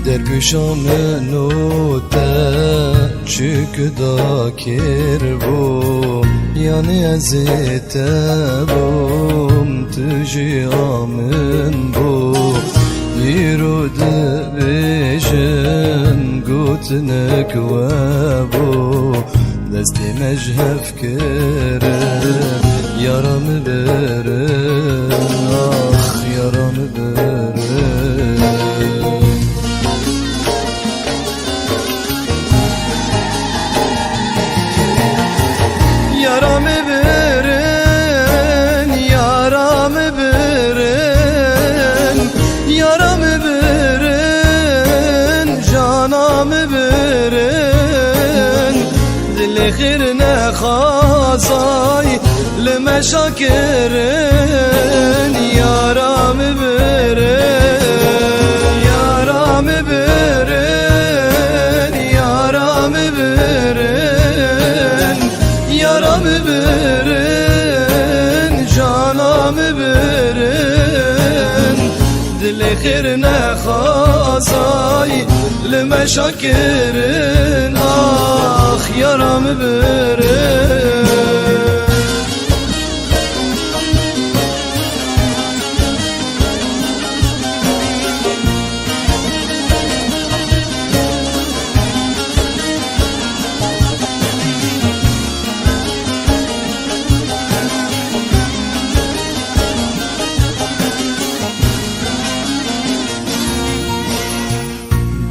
درگشان نوته چکدا کر بوم یعنی ازیته بوم تجی آمن بوم یرود بیشن گوتنک و بوم دستی مجهف کرن یارم برن آخ یارم برن yaramı verin, yaramı verin, yaramı verin, canamı verin. Dili xirne xazay, lime şakirin, yaramı verin, yaramı verin, yaramı verin. Yaramı verin, canamı verin. Dili xirne xazay, lime şakirin. Ah yaramı verin.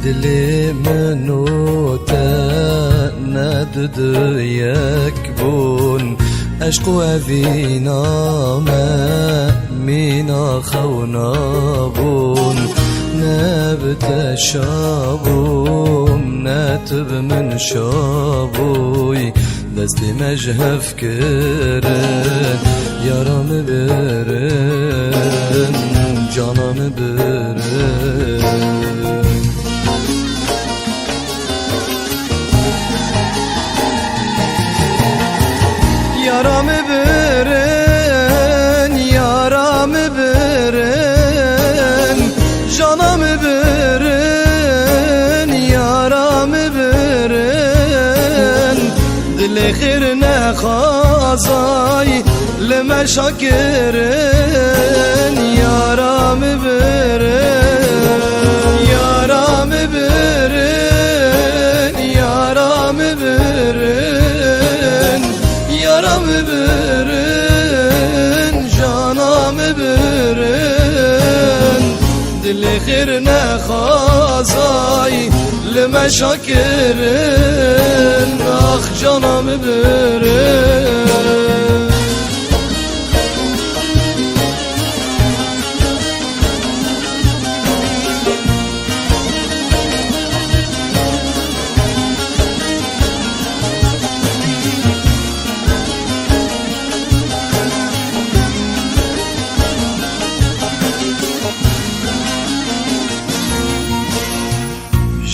Dilimin ute neddu yekbun Eşku eviname mina xawnabun Nebte şabum netb min şabuy Desti mejhef kirin yaramı verin canamı verin Yaramı verin, yaramı verin, canamı verin, yaramı verin. Dili xirne xazay, lime şakirin, yaramı verin, yaramı verin, yaramı verin. Yaramı verin, canamı verin. Dili xirne xazay, lime şakirin. Ah canamı verin.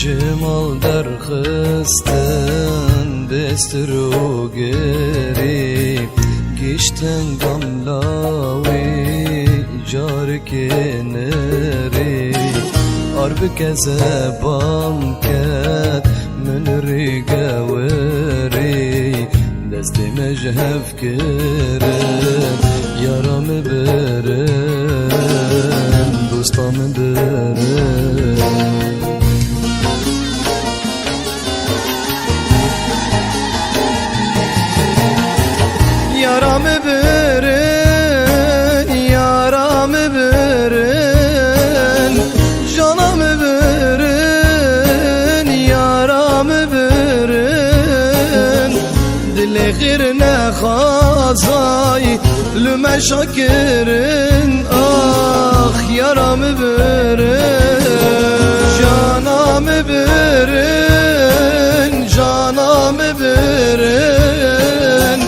Cemal derxistin bestru geri Gişten gamlavi car keneri Arbi keze banket münri gaveri Desti mejhef kirin yaramı verin dostamı verin Yaramı verin, yaramı verin, canamı verin, yaramı verin. Dili xirne xazay, lime şakirin. Ah yaramı verin, canamı verin, canamı verin.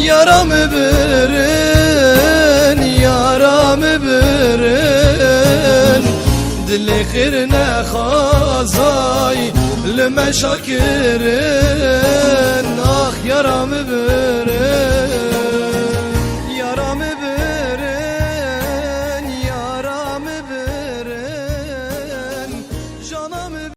Yaramı verin, yaramı verin. Dili xirne xazay, lime şakirin. Ah yaramı verin, yaramı verin, yaramı verin. Canım yaramı